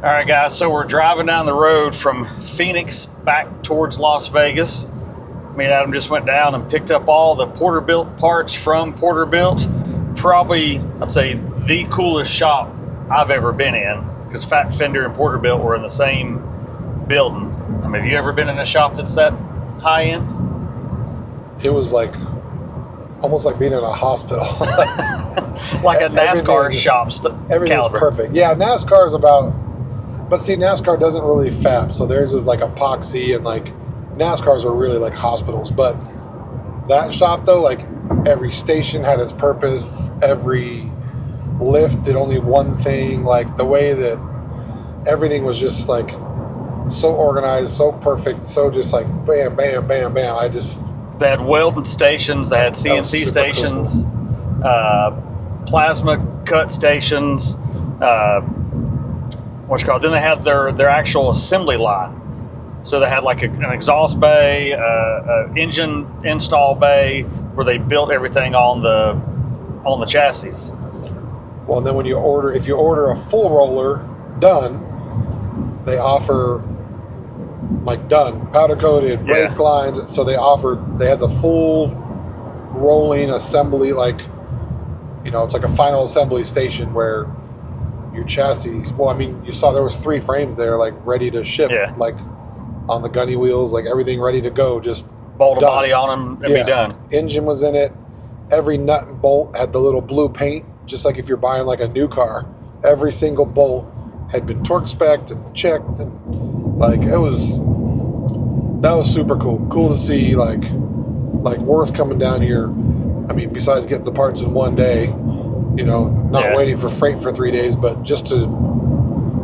All right, guys, so we're driving down the road from Phoenix back towards Las Vegas. Me and Adam just went down and picked up all the Porterbuilt parts from Porterbuilt. Probably, I'd say, the coolest shop I've ever been in, because Fat Fender and Porterbuilt were in the same building. I mean, have you ever been in a shop that's that high end? It was like almost like being in a hospital. Like a NASCAR shop Everything's caliber. perfect. Yeah, NASCAR is about, but see, NASCAR doesn't really fab, so theirs is like epoxy, and like NASCARs are really like hospitals. But that shop though, like every station had its purpose, every lift did only one thing, like the way that everything was just like so organized, so perfect, so just like bam, bam, bam, bam. They had welding stations, they had CNC stations, cool. Plasma cut stations, then they had their actual assembly line. So they had like an exhaust bay, engine install bay, where they built everything on the chassis. Well, and then if you order a full roller done, they offer like done, powder coated, brake lines. So they had the full rolling assembly, like, you know, it's like a final assembly station where your chassis, well, I mean, you saw there was 3 frames there, like ready to ship, like on the gunny wheels, like everything ready to go, just bolt a body on them and be done. Engine was in it. Every nut and bolt had the little blue paint, just like if you're buying like a new car. Every single bolt had been torque spec'd and checked, and like that was super cool. Cool to see, like Worth coming down here. I mean, besides getting the parts in one day, you know, not waiting for freight for 3 days, but just to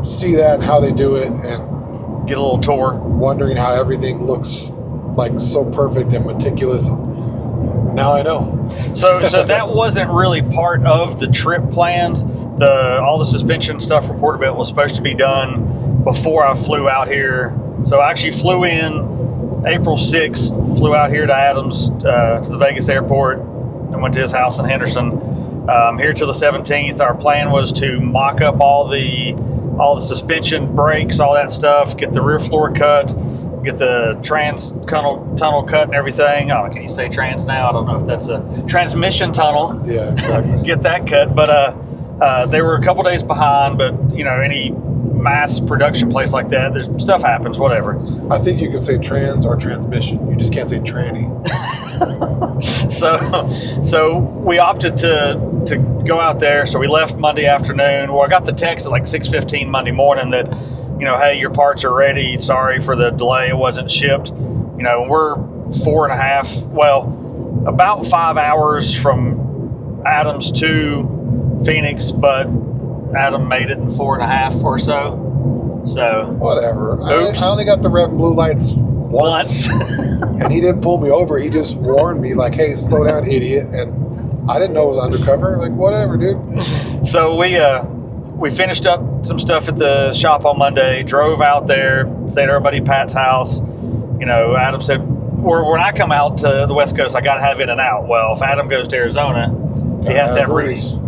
see that and how they do it and get a little tour. Wondering how everything looks like so perfect and meticulous. Now I know. So that wasn't really part of the trip plans. All the suspension stuff from Porterbuilt was supposed to be done before I flew out here. So I actually flew in April 6th, flew out here to Adams, to the Vegas airport, and went to his house in Henderson. Here till the 17th, our plan was to mock up all the suspension, brakes, all that stuff, get the rear floor cut, get the trans tunnel cut and everything. Oh, can you say trans now? I don't know if that's a transmission tunnel. Yeah, exactly. Get that cut. But they were a couple days behind, but you know, any mass production place like that, there's stuff happens, whatever. I think you can say trans or transmission. You just can't say tranny. So we opted to go out there. So we left Monday afternoon. Well, I got the text at like 6:15 Monday morning that, you know, hey, your parts are ready. Sorry for the delay. It wasn't shipped. You know, we're about 5 hours from Adams to Phoenix, but Adam made it in 4.5 or so. So whatever. I only got the red and blue lights once. And he didn't pull me over. He just warned me, like, hey, slow down, idiot. And I didn't know it was undercover. Like, whatever, dude. So we finished up some stuff at the shop on Monday, drove out there, stayed at our buddy Pat's house. You know, Adam said, when I come out to the West Coast, I got to have In and Out. Well, if Adam goes to Arizona, he has to have Rudy's.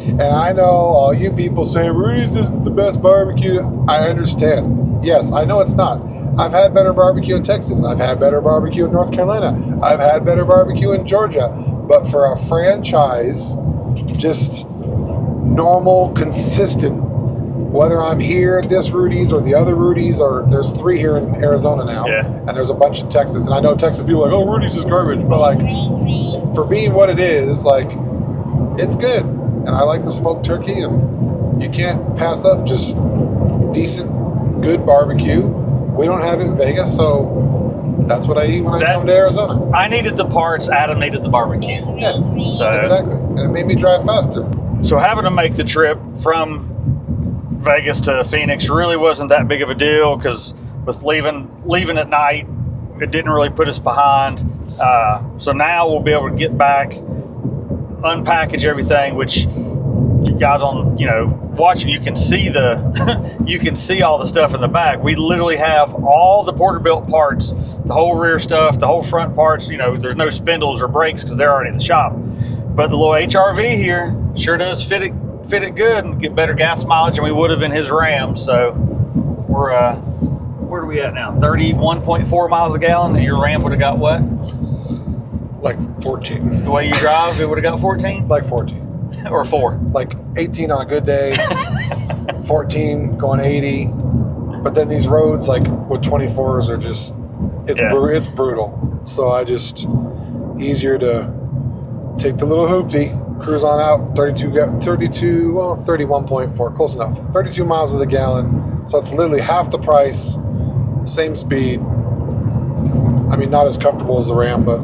And I know all you people say Rudy's isn't the best barbecue. I understand. Yes, I know it's not. I've had better barbecue in Texas. I've had better barbecue in North Carolina. I've had better barbecue in Georgia. But for a franchise, just normal, consistent, whether I'm here at this Rudy's or the other Rudy's, or there's 3 here in Arizona now, and there's a bunch in Texas. And I know Texas people are like, oh, Rudy's is garbage. But like, for being what it is, like, it's good. And I like the smoked turkey, and you can't pass up just decent, good barbecue. We don't have it in Vegas, so that's what I eat when I come to Arizona. I needed the parts, Adam needed the barbecue. Yeah, exactly. And it made me drive faster. So having to make the trip from Vegas to Phoenix really wasn't that big of a deal, because with leaving at night, it didn't really put us behind. So now we'll be able to get back, unpackage everything, which you guys on, you know, watching, you can see you can see all the stuff in the back. We literally have all the Porterbuilt parts, the whole rear stuff, the whole front parts. You know, there's no spindles or brakes because they're already in the shop. But the little HRV here sure does fit fit it good and get better gas mileage than we would have in his Ram. So we're where are we at now? 31.4 miles a gallon. And your Ram would have got what? Like 14. The way you drive, it would have got 14? Like 14. Or 4? Like 18 on a good day, 14 going 80. But then these roads, like with 24s, are just, it's brutal. So I just, easier to take the little hoopty, cruise on out, 31.4, close enough. 32 miles to the gallon. So it's literally half the price, same speed. I mean, not as comfortable as the Ram, but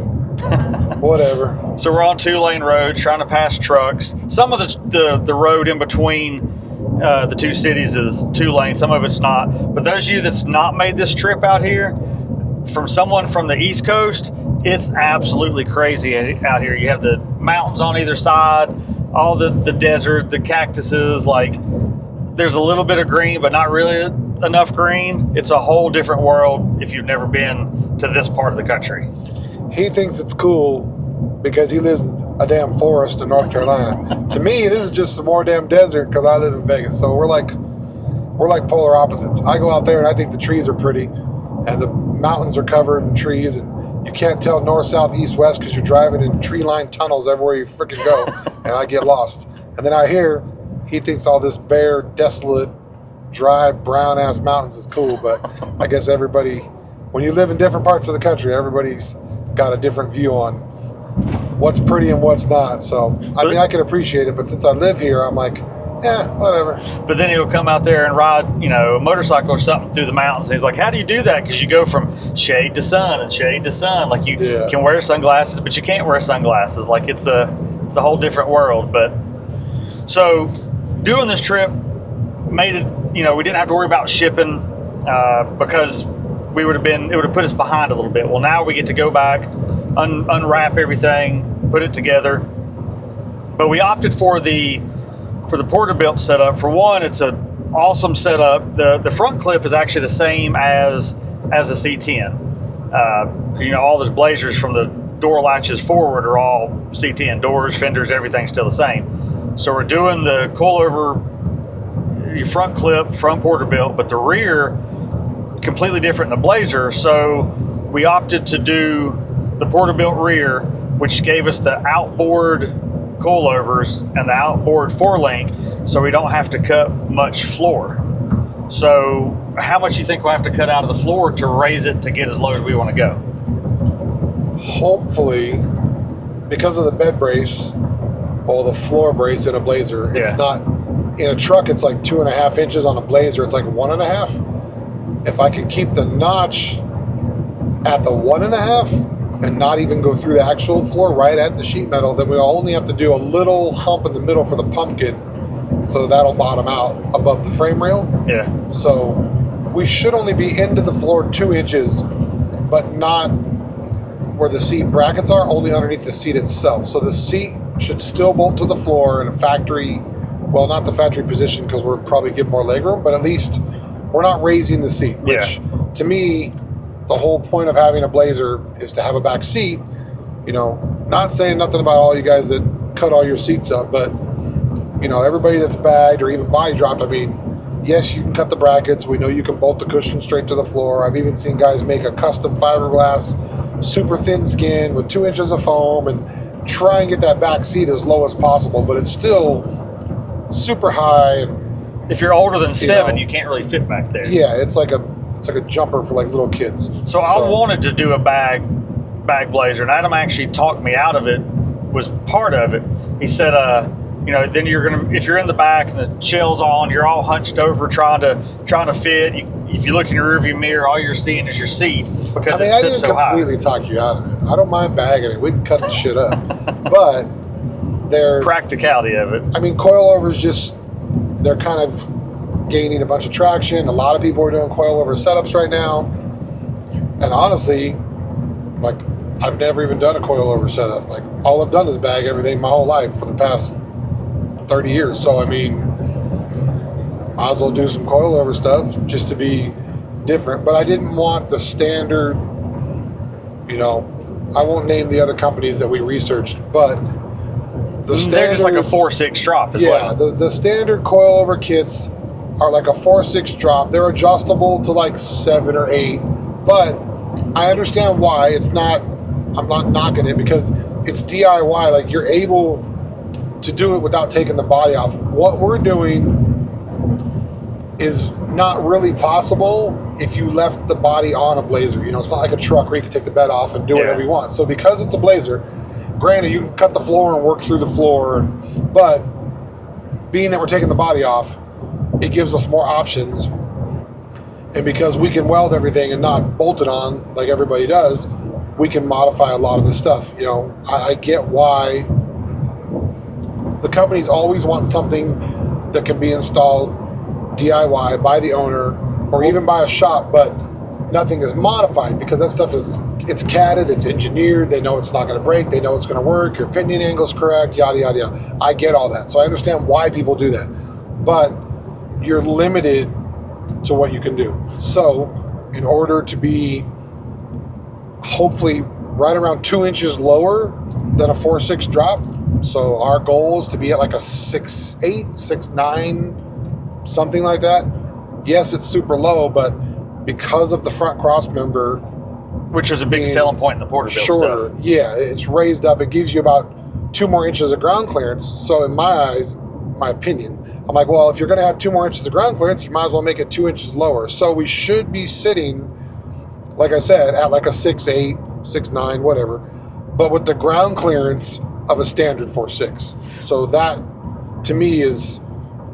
whatever. So we're on 2-lane roads trying to pass trucks. Some of the road in between the two cities is 2 lanes, some of it's not. But those of you that's not made this trip out here, from someone from the East Coast, it's absolutely crazy out here. You have the mountains on either side, all the desert, the cactuses, like there's a little bit of green, but not really enough green. It's a whole different world if you've never been to this part of the country. He thinks it's cool because he lives in a damn forest in North Carolina. To me, this is just some more damn desert because I live in Vegas. So we're like polar opposites. I go out there and I think the trees are pretty and the mountains are covered in trees and you can't tell north, south, east, west because you're driving in tree-lined tunnels everywhere you freaking go, and I get lost. And then out here, he thinks all this bare, desolate, dry, brown-ass mountains is cool, but I guess everybody, when you live in different parts of the country, everybody's got a different view on what's pretty and what's not. So, I mean, I can appreciate it, but since I live here, I'm like, whatever. But then he'll come out there and ride, a motorcycle or something through the mountains. And he's like, how do you do that? Because you go from shade to sun and shade to sun. Like you can wear sunglasses, but you can't wear sunglasses. Like it's a whole different world. But so doing this trip made it, we didn't have to worry about shipping because it would have put us behind a little bit. Well, now we get to go back, unwrap everything, put it together. But we opted for the Porterbuilt setup. For one, it's an awesome setup. The front clip is actually the same as a C10. All those blazers from the door latches forward are all C10. Doors, fenders, everything's still the same. So we're doing the coilover front clip from Porterbuilt, but the rear completely different than the Blazer. So we opted to do the Porterbuilt rear, which gave us the outboard coilovers and the outboard 4-link, so we don't have to cut much floor. So how much do you think we'll have to cut out of the floor to raise it to get as low as we want to go? Hopefully, because of the bed brace or the floor brace in a Blazer, it's not, in a truck it's like 2.5 inches, on a Blazer it's like 1.5. If I could keep the notch at the 1.5 and not even go through the actual floor right at the sheet metal, then we'll only have to do a little hump in the middle for the pumpkin, so that'll bottom out above the frame rail. Yeah. So we should only be into the floor 2 inches, but not where the seat brackets are, only underneath the seat itself. So the seat should still bolt to the floor in a factory, well, not the factory position because we're probably getting more legroom, but at least we're not raising the seat, which to me, the whole point of having a Blazer is to have a back seat. Not saying nothing about all you guys that cut all your seats up, but everybody that's bagged or even body dropped, I mean, yes, you can cut the brackets. We know you can bolt the cushion straight to the floor. I've even seen guys make a custom fiberglass, super thin skin with 2 inches of foam and try and get that back seat as low as possible, but it's still super high. And if you're older than 7, you can't really fit back there. Yeah, it's like a jumper for like little kids. So I wanted to do a bag Blazer, and Adam actually talked me out of it, was part of it. He said, then if you're in the back and the shell's on, you're all hunched over trying to fit. If you look in your rearview mirror, all you're seeing is your seat because it sits so high. I didn't completely talk you out of it. I don't mind bagging it. We can cut the shit up. But they're practicality of it. I mean, coilovers they're kind of gaining a bunch of traction. A lot of people are doing coilover setups right now. And honestly, like, I've never even done a coilover setup. Like, all I've done is bag everything my whole life for the past 30 years. So, I mean, might as well do some coilover stuff just to be different. But I didn't want the standard, I won't name the other companies that we researched, but They're just like a 4.6 drop as well. The standard coilover kits are like a 4.6 drop. They're adjustable to like 7 or 8, but I understand why it's not. I'm not knocking it because it's DIY. Like you're able to do it without taking the body off. What we're doing is not really possible if you left the body on a Blazer. You know, it's not like a truck where you can take the bed off and do whatever you want. So because it's a Blazer, granted, you can cut the floor and work through the floor, but being that we're taking the body off, it gives us more options. And because we can weld everything and not bolt it on like everybody does, we can modify a lot of this stuff. You know, I get why the companies always want something that can be installed DIY by the owner or even by a shop, but nothing is modified because that stuff it's CADed, it's engineered, they know it's not going to break, they know it's going to work, your pinion angle's correct, yada, yada, yada. I get all that. So I understand why people do that. But you're limited to what you can do. So in order to be hopefully right around 2 inches lower than a 4.6 drop, so our goal is to be at like a 6.8, 6.9, something like that. Yes, it's super low, but because of the front cross member, which is a big selling point in the Porterville stuff. Yeah, it's raised up. It gives you about 2 more inches of ground clearance. So in my eyes, my opinion, I'm like, well, if you're going to have 2 more inches of ground clearance, you might as well make it 2 inches lower. So we should be sitting, like I said, at like a 6.8, 6.9, whatever, but with the ground clearance of a standard 4.6. So that, to me, is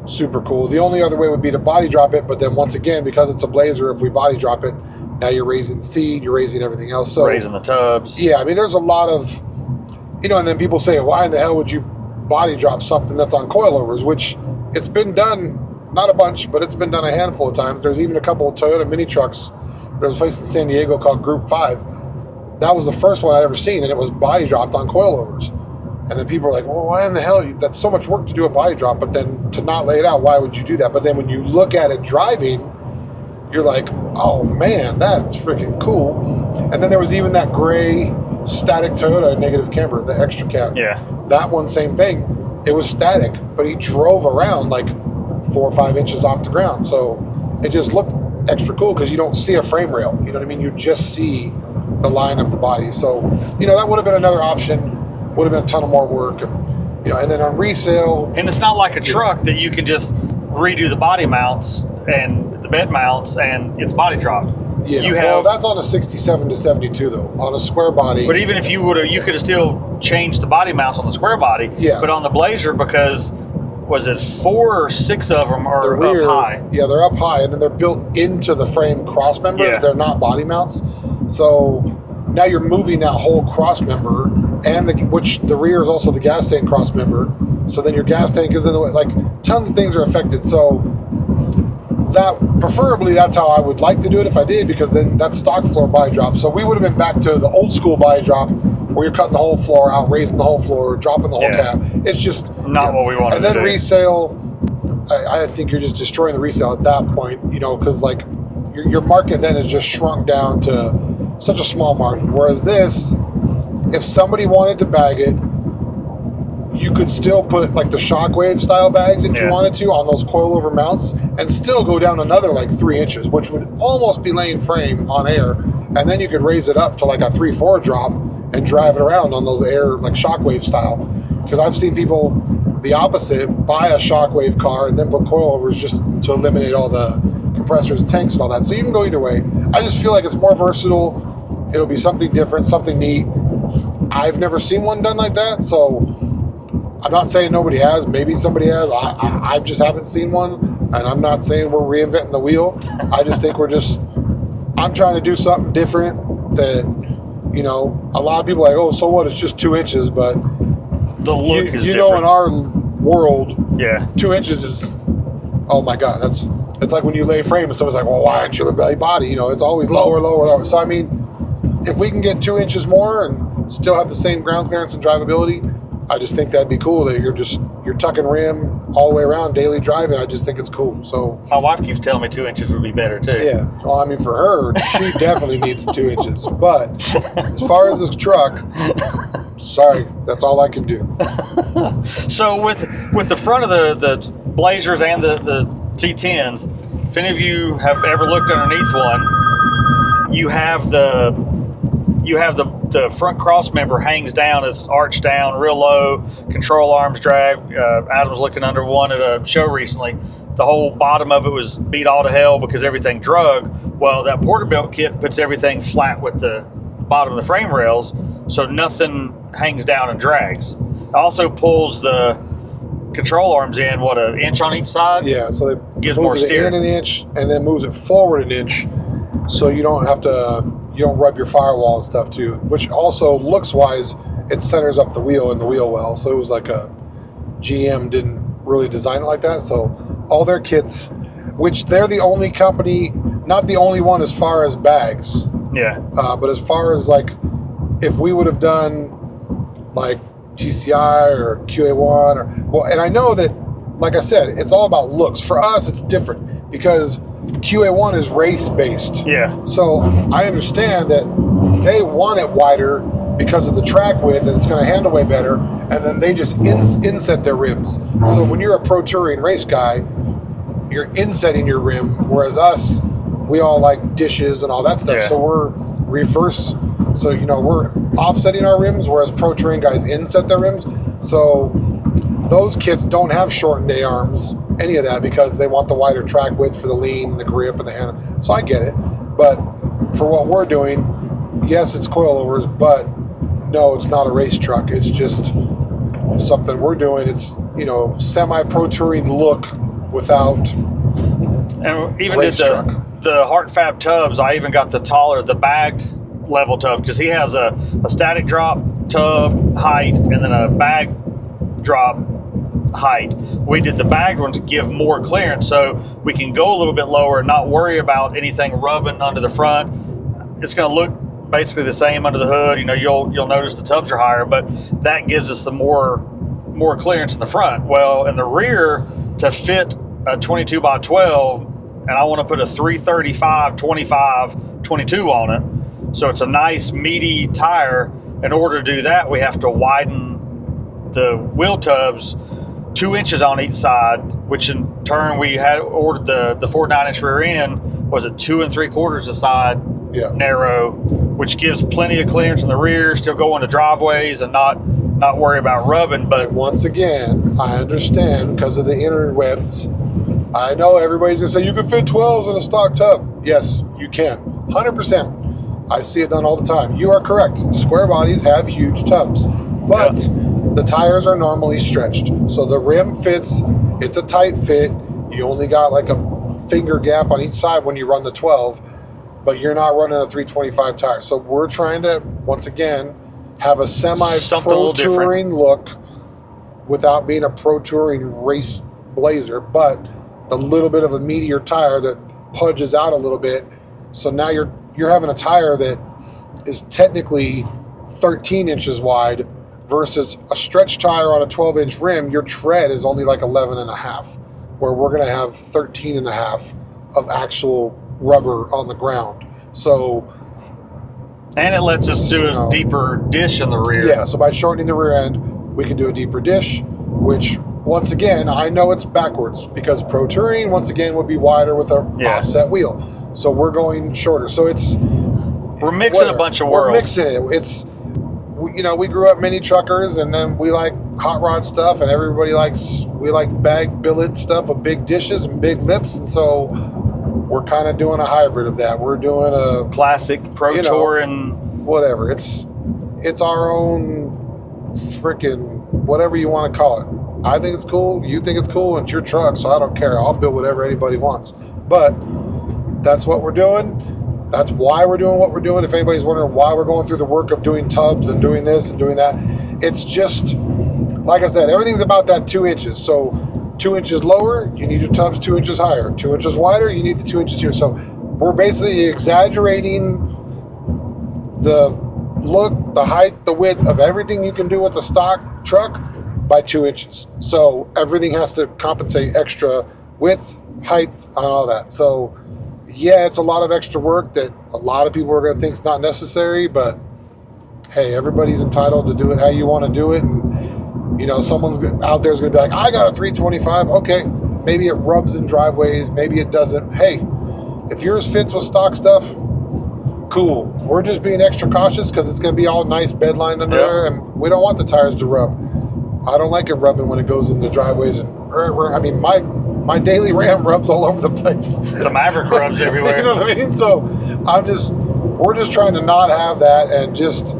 super cool. The only other way would be to body drop it, but then once again, because it's a Blazer, if we body drop it, now you're raising the seat, you're raising everything else. So raising the tubs. Yeah, I mean, there's a lot of, you know, and then people say, why in the hell would you body drop something that's on coilovers, which it's been done, not a bunch, but it's been done a handful of times. There's even a couple of Toyota mini trucks. There's a place in San Diego called Group 5. That was the first one I'd ever seen, and it was body dropped on coilovers. And then people are like, well, why in the hell? That's so much work to do a body drop, but then to not lay it out, why would you do that? But then when you look at it driving, you're like, oh man, that's freaking cool. And then there was even that gray static Toyota negative camber, the extra cab. Yeah. That one, same thing. It was static, but he drove around like 4 or 5 inches off the ground. So it just looked extra cool because you don't see a frame rail. You know what I mean? You just see the line of the body. So, you know, that would have been another option. Would have been a ton of more work. And, you know, and then on resale. And it's not like a truck that you can just redo the body mounts and the bed mounts and it's body dropped. Yeah, well, that's on a 67 to 72 though, on a square body. But even if you would have, you could have still changed the body mounts on the square body. Yeah. But on the Blazer, because was it 4 or 6 of them are rear, up high? Yeah, they're up high, and then they're built into the frame cross members. Yeah. They're not body mounts. So now you're moving that whole cross member, and which the rear is also the gas tank cross member. So then your gas tank is in the way. Like tons of things are affected. So that preferably that's how I would like to do it if I did, because then that's stock floor body drop. So we would have been back to the old school body drop where you're cutting the whole floor out, raising the whole floor, dropping the whole cab. It's just not what we wanted. And then to do. Resale, I think you're just destroying the resale at that point, you know, because like your market then is just shrunk down to such a small margin. Whereas this, if somebody wanted to bag it, you could still put like the Shockwave style bags if you wanted to on those coilover mounts and still go down another like 3 inches, which would almost be laying frame on air. And then you could raise it up to like a 3/4 drop and drive it around on those air like Shockwave style. Because I've seen people the opposite, buy a Shockwave car and then put coilovers just to eliminate all the compressors and tanks and all that. So you can go either way. I just feel like it's more versatile. It'll be something different, something neat. I've never seen one done like that, so I'm not saying nobody has. Maybe somebody has. I just haven't seen one, and I'm not saying we're reinventing the wheel. I just think I'm trying to do something different that, you know, a lot of people are like, oh, so what? It's just 2 inches, but the look is different. You know, in our world, 2 inches is, oh my God, it's like when you lay frame and someone's like, well, why aren't you lay body? You know, it's always lower, lower, lower. So I mean, if we can get 2 inches more and still have the same ground clearance and drivability, I just think that'd be cool. That you're tucking rim all the way around daily driving. I just think it's cool. So my wife keeps telling me 2 inches would be better too. Yeah. Well, I mean, for her, she definitely needs 2 inches. But as far as this truck, Sorry, that's all I can do. So with the front of the Blazers and the T10s, if any of you have ever looked underneath one, you have the front cross member hangs down. It's arched down real low. Control arms drag. Adam was looking under one at a show recently. The whole bottom of it was beat all to hell because everything drug. Well, that Porterbuilt kit puts everything flat with the bottom of the frame rails, so nothing hangs down and drags. It also pulls the control arms in, an inch on each side? Yeah, so it gives more moves it steer. in an inch and then moves it forward an inch, so you don't rub your firewall and stuff too, which also looks wise, it centers up the wheel in the wheel well. So it was like a GM didn't really design it like that. So all their kits, which they're the only company, not the only one as far as bags. Yeah. But as far as like, if we would have done like TCI or QA1 and I know that, like I said, it's all about looks. For us, it's different because QA1 is race based. Yeah. So I understand that they want it wider because of the track width and it's going to handle way better, and then they just inset their rims. So when you're a pro touring race guy, you're insetting your rim, whereas us, we all like dishes and all that stuff. Yeah. So we're reverse. So, we're offsetting our rims, whereas pro touring guys inset their rims. So those kits don't have shortened A-arms, any of that, because they want the wider track width for the lean and the grip and the handle. So I get it. But for what we're doing, yes, it's coilovers, but no, it's not a race truck. It's just something we're doing. It's, semi-pro touring look without And even race did truck. the Heart Fab tubs, I even got the bagged level tub, because he has a static drop tub height and then a bag drop height. We did the bagged one to give more clearance, so we can go a little bit lower and not worry about anything rubbing under the front. It's going to look basically the same under the hood. You'll notice the tubs are higher, but that gives us the more clearance in the front. Well, in the rear, to fit a 22 by 12, and I want to put a 335 25 22 on it, so it's a nice meaty tire. In order to do that, we have to widen the wheel tubs 2 inches on each side, which in turn we had ordered the 4.9-inch rear end was at 2 3/4 a side. Yeah. Narrow, which gives plenty of clearance in the rear, still go into driveways and not worry about rubbing. But once again, I understand because of the interwebs. I know everybody's gonna say you can fit 12s in a stock tub. Yes, you can, 100%. I see it done all the time. You are correct. Square bodies have huge tubs, but the tires are normally stretched, so the rim fits. It's a tight fit. You only got like a finger gap on each side when you run the 12. But you're not running a 325 tire. So we're trying to, once again, have a semi-pro touring look without being a pro touring race blazer, but a little bit of a meatier tire that pudges out a little bit. So now you're having a tire that is technically 13 inches wide versus a stretch tire on a 12-inch rim. Your tread is only like 11 and a half, where we're going to have 13 and a half of actual rubber on the ground. So, and it lets us do a deeper dish in the rear. Yeah, so by shortening the rear end, we can do a deeper dish, which once again, I know it's backwards because pro touring once again would be wider with an offset wheel. So we're going shorter. So we're mixing a bunch of worlds. We're mixing it. It's, we grew up mini truckers, and then we like hot rod stuff, and we like bag billet stuff with big dishes and big lips, and so we're kind of doing a hybrid of that. We're doing a classic pro tour and whatever. It's our own freaking whatever you want to call it. I think it's cool. You think it's cool, and it's your truck, so I don't care. I'll build whatever anybody wants. But that's what we're doing. That's why we're doing what we're doing. If anybody's wondering why we're going through the work of doing tubs and doing this and doing that, it's just, like I said, everything's about that 2 inches. So 2 inches lower, you need your tubs 2 inches higher. 2 inches wider, you need the 2 inches here. So we're basically exaggerating the look, the height, the width of everything you can do with a stock truck by 2 inches. So everything has to compensate extra width, height, and all that. So yeah, it's a lot of extra work that a lot of people are going to think is not necessary, but hey, everybody's entitled to do it how you want to do it. And, you know, someone's out there is going to be like, I got a 325. Okay, maybe it rubs in driveways. Maybe it doesn't. Hey, if yours fits with stock stuff, cool. We're just being extra cautious because it's going to be all nice bed lined under there, and we don't want the tires to rub. I don't like it rubbing when it goes into driveways. And I mean, my daily Ram rubs all over the place. The Maverick rubs everywhere. You know what I mean? So we're just trying to not have that and just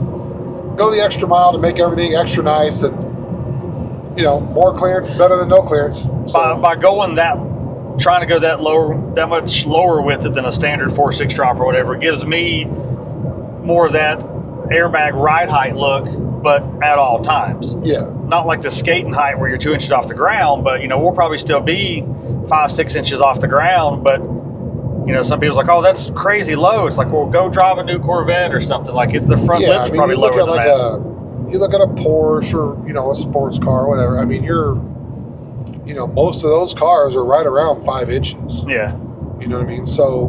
go the extra mile to make everything extra nice. And, you know, more clearance is better than no clearance. So, by going trying to go that much lower with it than a standard 4.6 drop or whatever, it gives me more of that airbag ride height look, but at all times. Yeah. Not like the skating height where you're 2 inches off the ground, but, you know, we'll probably still be 5-6 inches off the ground. But, you know, some people's like, oh, that's crazy low. It's like, well, go drive a new Corvette or something. Like, the front lip's probably lower than that. You look at a Porsche or, you know, a sports car or whatever. I mean, you know, most of those cars are right around 5 inches. Yeah. You know what I mean? So,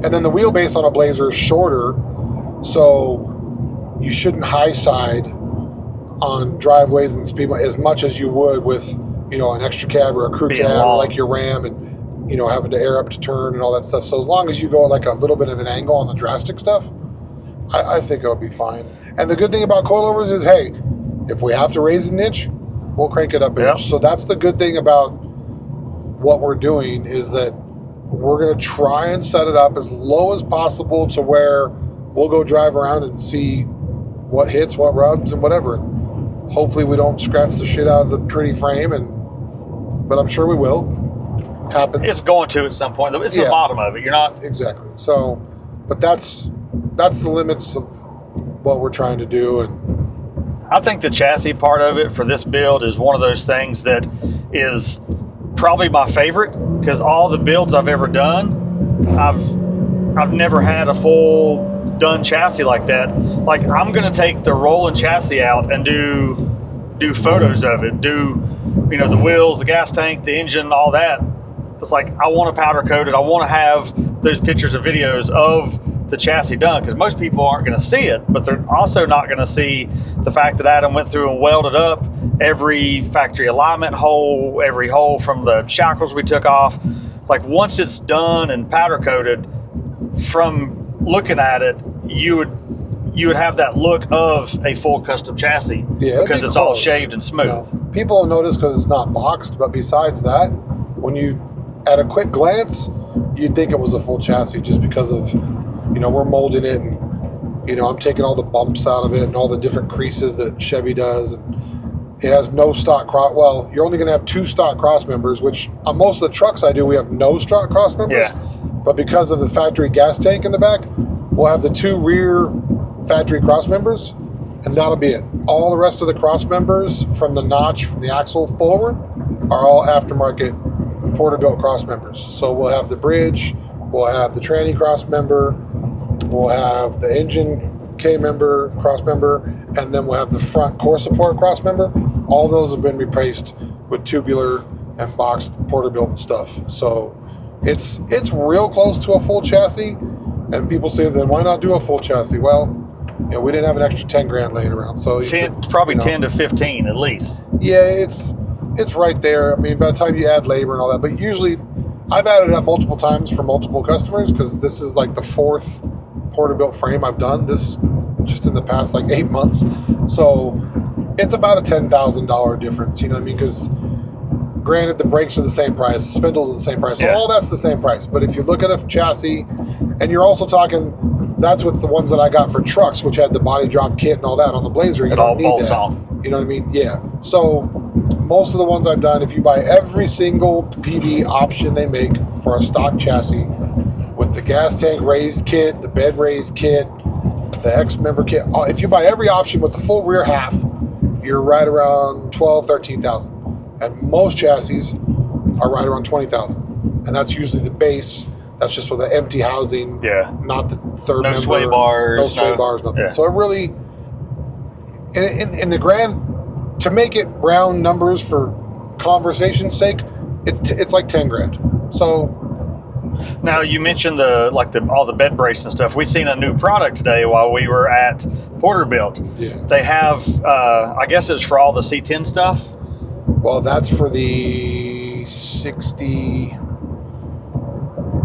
and then the wheelbase on a Blazer is shorter, so you shouldn't high side on driveways and speed as much as you would with, you know, an extra cab or a crew cab like your Ram, and, you know, having to air up to turn and all that stuff. So as long as you go at like a little bit of an angle on the drastic stuff, I think it'll be fine. And the good thing about coilovers is, hey, if we have to raise an inch, we'll crank it up an inch. So that's the good thing about what we're doing, is that we're going to try and set it up as low as possible to where we'll go drive around and see what hits, what rubs, and whatever. And hopefully we don't scratch the shit out of the pretty frame, but I'm sure we will. Happens. It's going to at some point. It's the bottom of it. You're not... Exactly. So, but that's the limits of what we're trying to do. And I think the chassis part of it for this build is one of those things that is probably my favorite, because all the builds I've ever done, I've never had a full done chassis like that. Like, I'm gonna take the rolling chassis out and do photos of it, you know, the wheels, the gas tank, the engine, all that. It's like, I want to powder coat it. I want to have those pictures and videos of the chassis done, because most people aren't going to see it, but they're also not going to see the fact that Adam went through and welded up every factory alignment hole, every hole from the shackles we took off. Like, once it's done and powder coated, from looking at it, you would have that look of a full custom chassis, because it's all shaved and smooth. You know, people will notice because it's not boxed, but besides that, when you, at a quick glance, you'd think it was a full chassis, just because of, you know, we're molding it, and, you know, I'm taking all the bumps out of it and all the different creases that Chevy does, and it has no stock cross. Well, you're only going to have 2 stock cross members, which on most of the trucks I do, we have no stock cross members. Yeah. But because of the factory gas tank in the back, we'll have the 2 rear factory cross members, and that'll be it. All the rest of the cross members from the notch, from the axle forward, are all aftermarket Porterbuilt cross members. So we'll have the bridge, we'll have the tranny cross member, we'll have the engine K member, cross member, and then we'll have the front core support cross member. All those have been replaced with tubular and boxed Porterbuilt stuff. So it's real close to a full chassis. And people say, then why not do a full chassis? Well, you know, we didn't have an extra 10 grand laying around. So probably 10 to 15 at least. Yeah, it's right there. I mean, by the time you add labor and all that, but usually I've added it up multiple times for multiple customers, because this is like the 4th Porterbuilt frame I've done this just in the past like 8 months. So it's about a $10,000 difference, you know what I mean? Because granted, the brakes are the same price, the spindles are the same price, so all that's the same price. But if you look at a chassis, and you're also talking, that's with the ones that I got for trucks, which had the body drop kit and all that. On the Blazer, you don't need that. On. You know what I mean? Yeah. So most of the ones I've done, if you buy every single PB option they make for a stock chassis, with the gas tank raised kit, the bed raised kit, the X-member kit, if you buy every option with the full rear half, you're right around $12,000-$13,000. And most chassis are right around $20,000. And that's usually the base. That's just with the empty housing, not the third member. No sway bars, nothing. Yeah. So it really, in the grand, to make it round numbers for conversation's sake, it's like 10 grand. So Now you mentioned all the bed brace and stuff. We seen a new product today while we were at Porterbuilt. Yeah. They have, I guess it's for all the C10 stuff. Well, that's for the 60.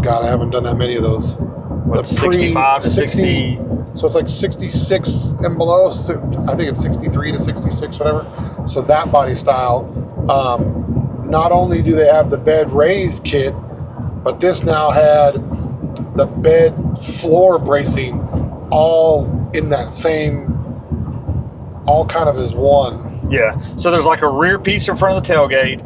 God, I haven't done that many of those. What, 65 to 60? So it's like 66 and below. So I think it's 63 to 66, whatever. So that body style. Not only do they have the bed raised kit, but this now had the bed floor bracing all in that same, all kind of as one. Yeah. So there's like a rear piece in front of the tailgate,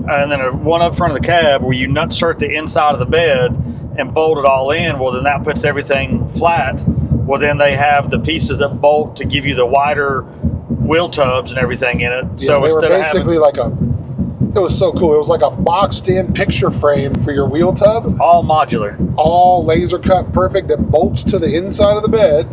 and then one up front of the cab where you nut-insert the inside of the bed and bolt it all in. Well, then that puts everything flat. Well, then they have the pieces that bolt to give you the wider wheel tubs and everything in it. Yeah, so they instead were basically it was so cool. It was like a boxed-in picture frame for your wheel tub. all modular. All laser cut perfect that bolts to the inside of the bed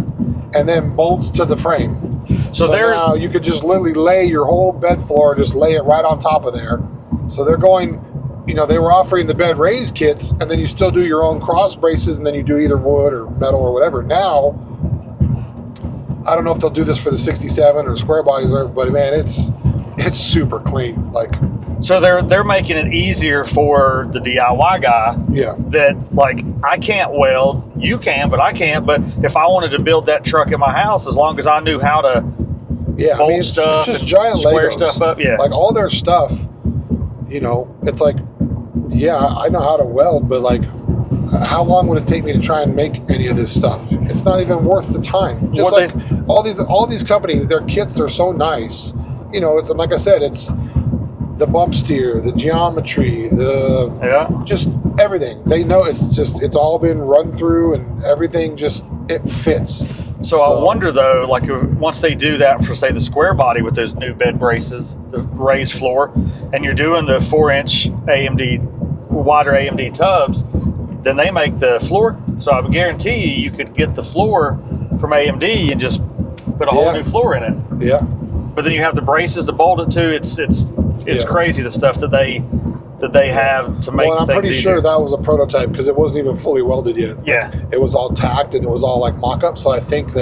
and then bolts to the frame. So now you could just literally lay your whole bed floor, just lay it right on top of there. So they're going, they were offering the bed raise kits, and then you still do your own cross braces, and then you do either wood or metal or whatever. Now, I don't know if they'll do this for the 67 or square bodies or whatever, but man, it's super clean. Like, so they're making it easier for the DIY guy. Yeah. That I can't weld. You can, but I can't. But if I wanted to build that truck at my house, as long as I knew how to bolt it's stuff, just giant square Legos. stuff up. Yeah. Like all their stuff, it's like, yeah, I know how to weld, but like, how long would it take me to try and make any of this stuff? It's not even worth the time. Just all these companies, their kits are so nice. It's like I said, it's the bump steer, the geometry, just everything. They know it's all been run through and everything it fits. So I wonder though, once they do that for say the square body with those new bed braces, the raised floor, and you're doing the 4-inch wider AMD tubs, then they make the floor. So I guarantee you could get the floor from AMD and just put a whole new floor in it. Yeah. But then you have the braces to bolt it to. It's crazy the stuff that they have to make. Well, I'm pretty sure that was a prototype because it wasn't even fully welded yet. Yeah. It was all tacked and it was all like mock-up. So I think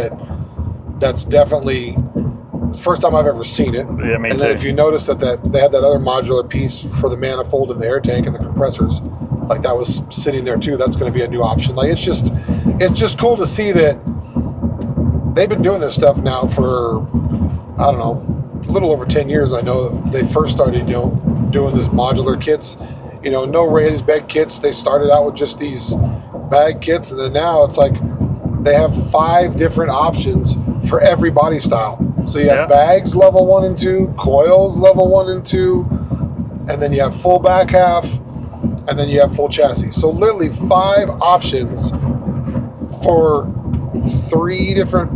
that's definitely the first time I've ever seen it. Yeah, me and too. then if you notice that they had that other modular piece for the manifold and the air tank and the compressors, like that was sitting there too. That's going to be a new option. Like it's just cool to see that they've been doing this stuff now for, I don't know, a little over 10 years. I know they first started, doing this modular kits, no raised bed kits. They started out with just these bag kits, and then now it's like they have 5 different options for every body style. So you have bags level 1 and 2, coils level 1 and 2, and then you have full back half, and then you have full chassis. So literally 5 options for three different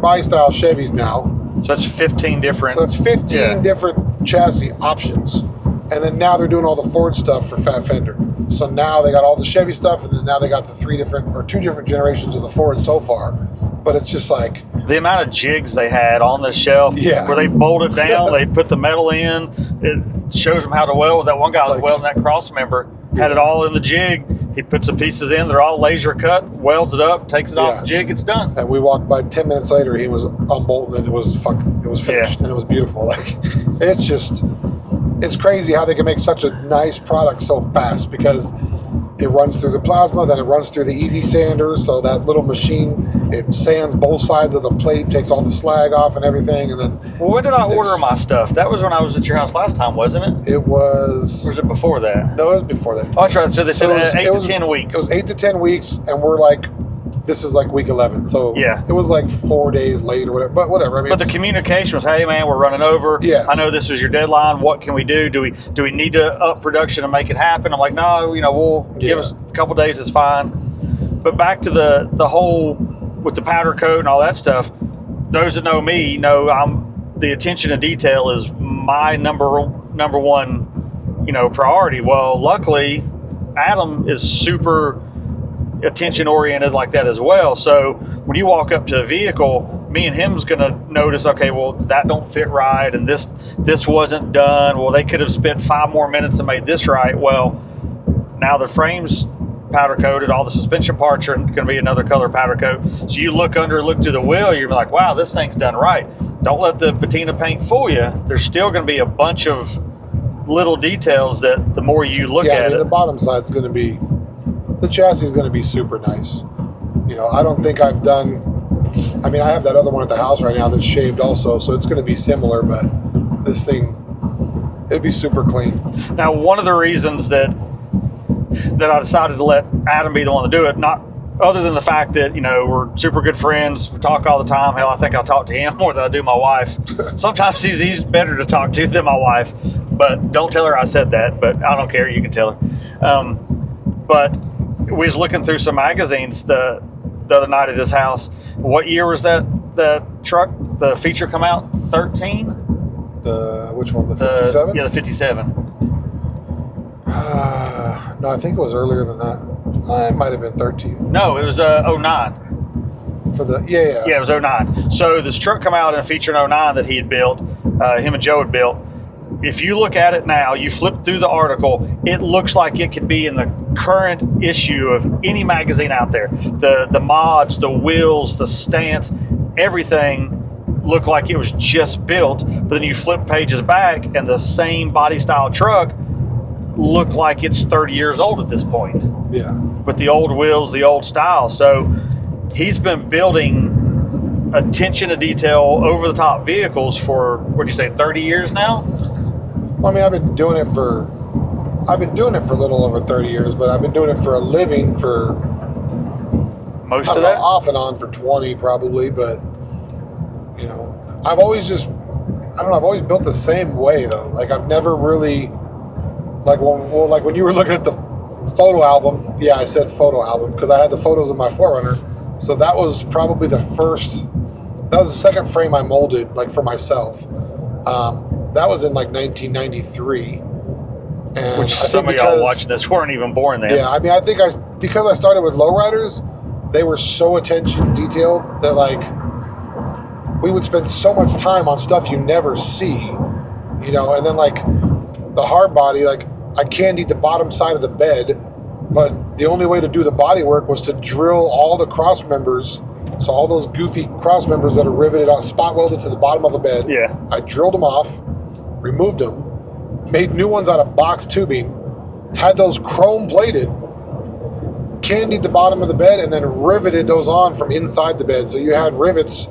body style Chevys now. So that's 15 different. So that's 15 different chassis options. And then now they're doing all the Ford stuff for Fat Fender. So now they got all the Chevy stuff, and then now they got the 2 different generations of the Ford so far. But it's just like the amount of jigs they had on the shelf where they bolt it down, they put the metal in, it shows them how to weld. That one guy was welding that cross member, had it all in the jig. He puts the pieces in, they're all laser cut, welds it up, takes it off the jig, it's done. And we walked by 10 minutes later, he was unbolting and it was finished and it was beautiful. Like it's crazy how they can make such a nice product so fast because it runs through the plasma, then it runs through the easy sander, so that little machine, it sands both sides of the plate, takes all the slag off and everything, and then... Well, when did I order my stuff? That was when I was at your house last time, wasn't it? It was... Or was it before that? No, it was before that. Oh, that's right. So they said 8 to 10 weeks. It was 8 to 10 weeks, and we're like... This is like week 11, so it was like 4 days late or whatever. But whatever. I mean, but the communication was, "Hey, man, we're running over. Yeah. I know this was your deadline. What can we do? Do we need to up production and make it happen?" I'm like, "No, we'll give us a couple days. It's fine." But back to the whole with the powder coat and all that stuff. Those that know me know the attention to detail is my number one, priority. Well, luckily, Adam is super attention oriented like that as well. So when you walk up to a vehicle, me and him's gonna notice, okay, well, that don't fit right, and this wasn't done. Well, they could have spent 5 more minutes and made this right. Well, now the frame's powder coated. All the suspension parts are going to be another color powder coat. So you look through the wheel, you're like, wow, this thing's done right. Don't let the patina paint fool you. There's still going to be a bunch of little details that the more you look at it. The bottom side's going to be, the chassis is going to be super nice. You know, I don't think I've done, I mean, I have that other one at the house right now that's shaved also, so it's going to be similar, but this thing, it'd be super clean. Now, one of the reasons that I decided to let Adam be the one to do it, not other than the fact that, you know, we're super good friends, we talk all the time. Hell, I think I'll talk to him more than I do my wife. Sometimes he's better to talk to than my wife, but don't tell her I said that, but I don't care, you can tell her. But we was looking through some magazines the other night at his house. What year was that truck, the feature come out? 13? Which one, the 57? Yeah, the 57. No, I think it was earlier than that. It might have been 13. No, it was 09. For the yeah, it was 09. So this truck come out in a feature in 09 that he had built, him and Joe had built. If you look at it now, you flip through the article, it looks like it could be in the current issue of any magazine out there. The mods, the wheels, the stance, everything looked like it was just built. But then you flip pages back and the same body style truck looked like it's 30 years old at this point. Yeah. With the old wheels, the old style. So he's been building attention to detail over the top vehicles for, what do you say, 30 years now? Well, I mean, I've been doing it for a little over 30 years, but I've been doing it for a living for most of that? Off and on for 20 probably, but you know, I've always built the same way though. Like I've never really, like when you were looking at the photo album, yeah, I said photo album because I had the photos of my 4Runner. So that was probably that was the second frame I molded like for myself. That was in like 1993. And which some of y'all watching this weren't even born then. Yeah, I mean, I think because I started with lowriders, they were so attention detailed that like we would spend so much time on stuff you never see, you know. And then like the hard body, like I candied the bottom side of the bed, but the only way to do the body work was to drill all the cross members. So all those goofy cross members that are riveted on spot welded to the bottom of a bed. Yeah. I drilled them off, removed them, made new ones out of box tubing, had those chrome plated, candied the bottom of the bed, and then riveted those on from inside the bed. So you had rivets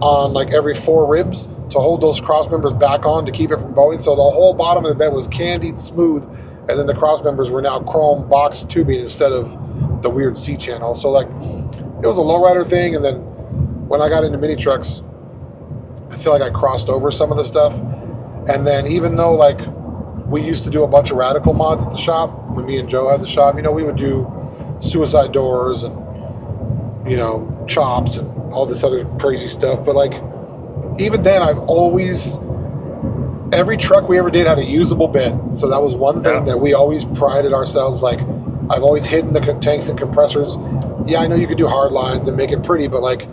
on like every 4 ribs to hold those cross members back on to keep it from bowing. So the whole bottom of the bed was candied smooth, and then the cross members were now chrome box tubing instead of the weird C-channel. So like it was a lowrider thing, and then when I got into mini trucks, I feel like I crossed over some of the stuff. And then even though like we used to do a bunch of radical mods at the shop, when me and Joe had the shop, you know, we would do suicide doors and, you know, chops and all this other crazy stuff. But like, even then every truck we ever did had a usable bed. So that was one thing that we always prided ourselves. Like, I've always hidden the tanks and compressors. Yeah, I know you could do hard lines and make it pretty, but like,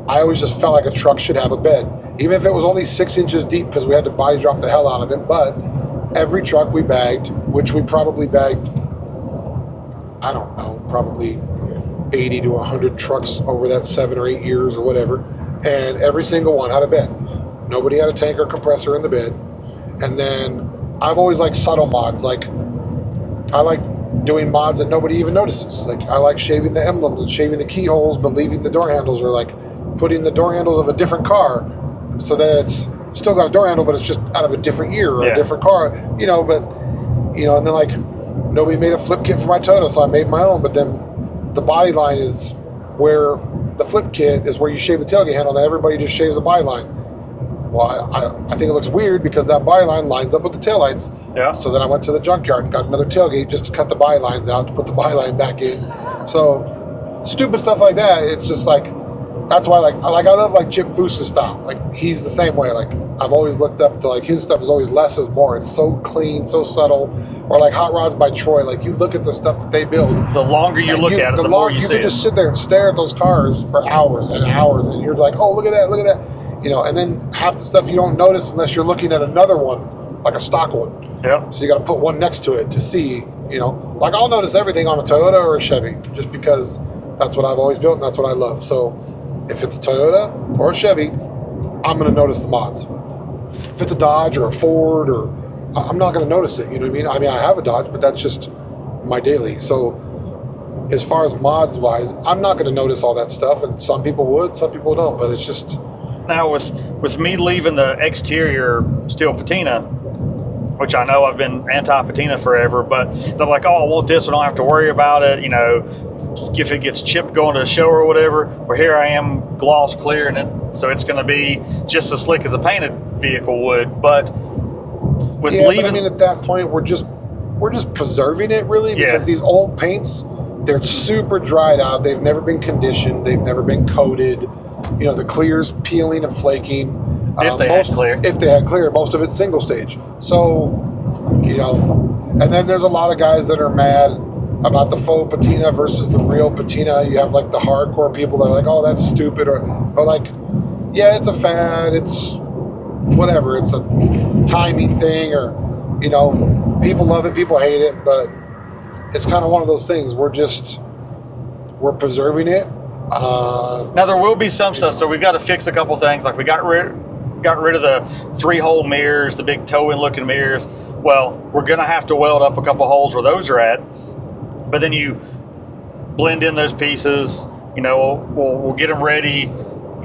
I always just felt like a truck should have a bed. Even if it was only 6 inches deep because we had to body drop the hell out of it. But every truck we bagged, which we probably bagged, I don't know, probably 80 to 100 trucks over that 7 or 8 years or whatever. And every single one had a bed. Nobody had a tank or compressor in the bed. And then I've always liked subtle mods. Like, I like doing mods that nobody even notices. Like, I like shaving the emblems and shaving the keyholes, but leaving the door handles, or like putting the door handles of a different car so that it's still got a door handle, but it's just out of a different year or a different car, you know. But, you know, and then like nobody made a flip kit for my Toyota, so I made my own. But then the body line is where the flip kit is where you shave the tailgate handle, and everybody just shaves the body line. Well, I think it looks weird because that body line lines up with the taillights. Yeah. So then I went to the junkyard and got another tailgate just to cut the body lines out to put the body line back in. So stupid stuff like that. It's just like, that's why I love like Chip Foose's style. Like, he's the same way. Like, I've always looked up to, like, his stuff is always less is more. It's so clean, so subtle. Or like Hot Rods by Troy. Like, you look at the stuff that they build. The longer you look at it, the more you see it. You can just sit there and stare at those cars for hours and hours, and you're like, oh, look at that, look at that. You know, and then half the stuff you don't notice unless you're looking at another one like a stock one. Yep. So you got to put one next to it to see, like I'll notice everything on a Toyota or a Chevy just because that's what I've always built and that's what I love. So if it's a Toyota or a Chevy, I'm going to notice the mods. If it's a Dodge or a Ford, or I'm not going to notice it. You know what I mean? I mean, I have a Dodge, but that's just my daily. So as far as mods wise, I'm not going to notice all that stuff. And some people would, some people don't. But it's just now with me leaving the exterior steel patina, which I know I've been anti-patina forever, but they're like, oh, I want this, I don't have to worry about it. If it gets chipped going to the show or whatever, well, here I am gloss clearing it, so it's going to be just as slick as a painted vehicle would. But with leaving, but I mean, at that point, we're just preserving it really, because these old paints, they're super dried out. They've never been conditioned. They've never been coated. The clear's peeling and flaking. If they had clear, most of it's single stage. So, and then there's a lot of guys that are mad about the faux patina versus the real patina. You have like the hardcore people that are like, oh, that's stupid, or like, yeah, it's a fad, it's whatever, it's a timing thing, or people love it, people hate it, but it's kind of one of those things. We're preserving it. Now there will be some stuff, so we've got to fix a couple things. Like we got rid of the 3-hole mirrors, the big toe-in looking mirrors. Well, we're gonna have to weld up a couple holes where those are at. But then you blend in those pieces, we'll get them ready,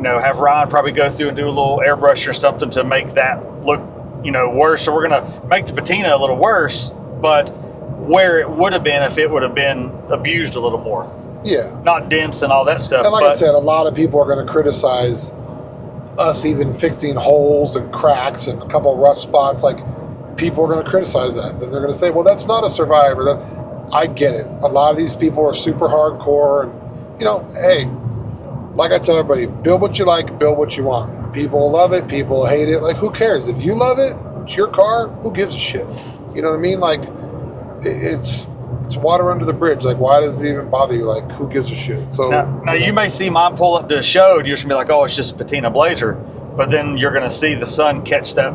have Ryan probably go through and do a little airbrush or something to make that look, worse. So we're going to make the patina a little worse, but where it would have been if it would have been abused a little more. Yeah. Not dense and all that stuff. And like I said, a lot of people are going to criticize us even fixing holes and cracks and a couple of rust spots. Like, people are going to criticize that. Then they're going to say, well, that's not a survivor. I get it. A lot of these people are super hardcore, and hey, like I tell everybody, build what you like, build what you want. People love it, people hate it. Like, who cares? If you love it, it's your car. Who gives a shit? You know what I mean? Like, it's water under the bridge. Like, why does it even bother you? Like, who gives a shit? So now you may see mine pull up to a show, and you're just gonna be like, oh, it's just a patina blazer, but then you're gonna see the sun catch that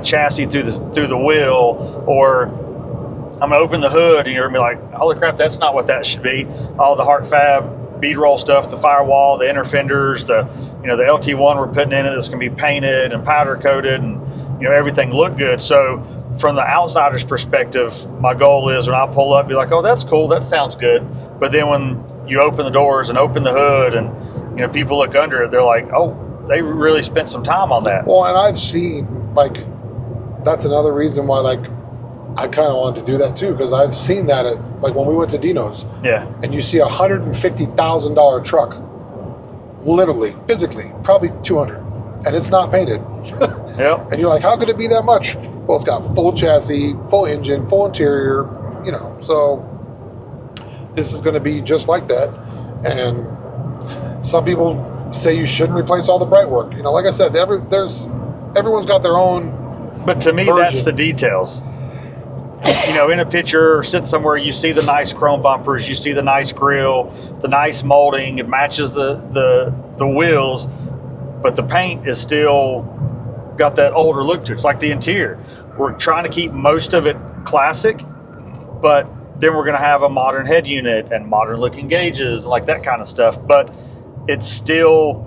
chassis through the wheel, or I'm gonna open the hood and you're gonna be like, holy crap, that's not what that should be. All the Heart Fab bead roll stuff, the firewall, the inner fenders, the LT1 we're putting in it that's gonna be painted and powder coated, and everything look good. So from the outsider's perspective, my goal is when I pull up, be like, oh, that's cool, that sounds good. But then when you open the doors and open the hood and people look under it, they're like, oh, they really spent some time on that. Well, and I've seen, like, that's another reason why, like, I kind of wanted to do that too, because I've seen that at, like, when we went to Dino's. Yeah. And you see $150,000 truck, literally, physically, probably 200, and it's not painted. Yep. And you're like, how could it be that much? Well, it's got full chassis, full engine, full interior, so this is going to be just like that. And some people say you shouldn't replace all the bright work. Like I said, everyone's got their own. But to me, version. That's the details. In a picture, sitting somewhere, you see the nice chrome bumpers, you see the nice grill, the nice molding, it matches the wheels, but the paint is still got that older look to it. It's like the interior. We're trying to keep most of it classic, but then we're going to have a modern head unit and modern looking gauges, like that kind of stuff. But it's still,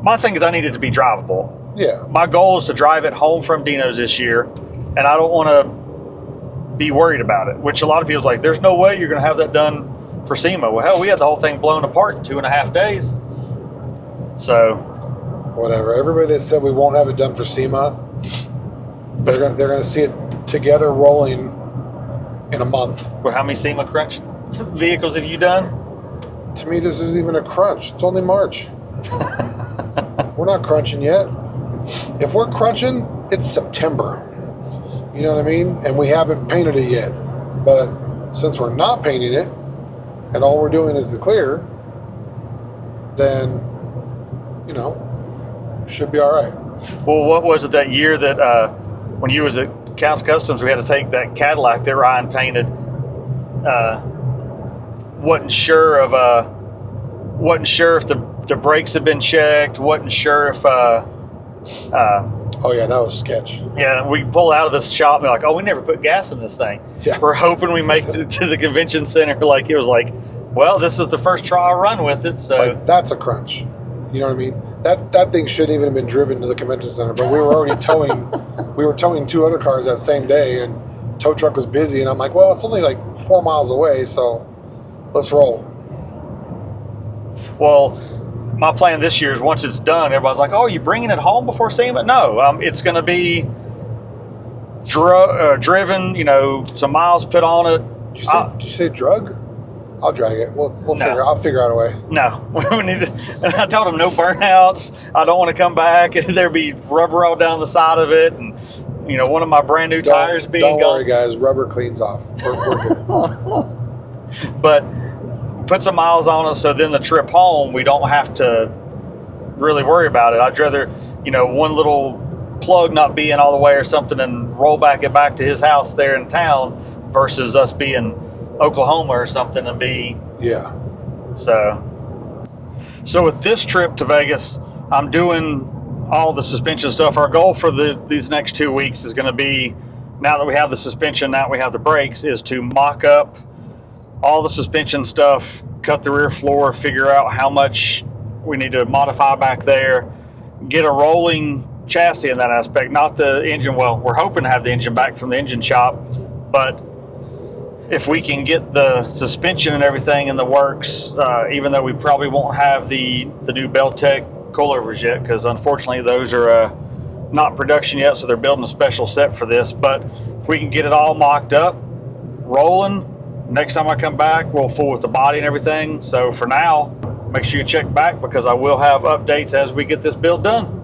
my thing is I need it to be drivable. Yeah. My goal is to drive it home from Dino's this year, and I don't want to be worried about it, which a lot of people's like, there's no way you're going to have that done for SEMA. Well, hell, we had the whole thing blown apart in 2.5 days. So whatever. Everybody that said we won't have it done for SEMA, they're going to see it together rolling in a month. Well, how many SEMA crunch vehicles have you done? To me, this isn't even a crunch. It's only March. We're not crunching yet. If we're crunching, it's September. You know what I mean? And we haven't painted it yet. But since we're not painting it, and all we're doing is the clear, then, should be all right. Well, what was it that year that when you was at Counts Customs, we had to take that Cadillac that Ryan painted? Wasn't sure if the brakes had been checked. Wasn't sure if Oh yeah, that was sketch. Yeah, we pull out of this shop and they're like, oh, we never put gas in this thing. Yeah. We're hoping we make it to the convention center. Like, it was like, well, this is the first trial run with it. So Like, that's a crunch. You know what I mean? That thing shouldn't even have been driven to the convention center. But we were already towing. We were towing 2 other cars that same day, and tow truck was busy. And I'm like, well, it's only like 4 miles away, so let's roll. well, my plan this year is once it's done, everybody's like, oh, are you bringing it home before seeing it? No, it's going to be driven, you know, some miles put on it. Did you say drug? I'll drag it. I'll figure out a way. No, we need to. And I told them no burnouts. I don't want to come back and there be rubber all down the side of it, and you know, one of my brand new tires being gone. Don't worry, guys. Rubber cleans off. We're good. But put some miles on it, so then the trip home we don't have to really worry about it. I'd rather, you know, one little plug not be in all the way or something and roll back to his house there in town versus us being Oklahoma or something and be. Yeah. So with this trip to Vegas, I'm doing all the suspension stuff. Our goal for these next 2 weeks is going to be, now that we have the suspension, now we have the brakes, is to mock up all the suspension stuff, cut the rear floor, figure out how much we need to modify back there, get a rolling chassis in that aspect, not the engine. Well, we're hoping to have the engine back from the engine shop, but if we can get the suspension and everything in the works, even though we probably won't have the new Beltec coilovers yet, because unfortunately those are not production yet, so they're building a special set for this. But if we can get it all mocked up, rolling, next time I come back, we'll fool with the body and everything. So for now, make sure you check back because I will have updates as we get this build done.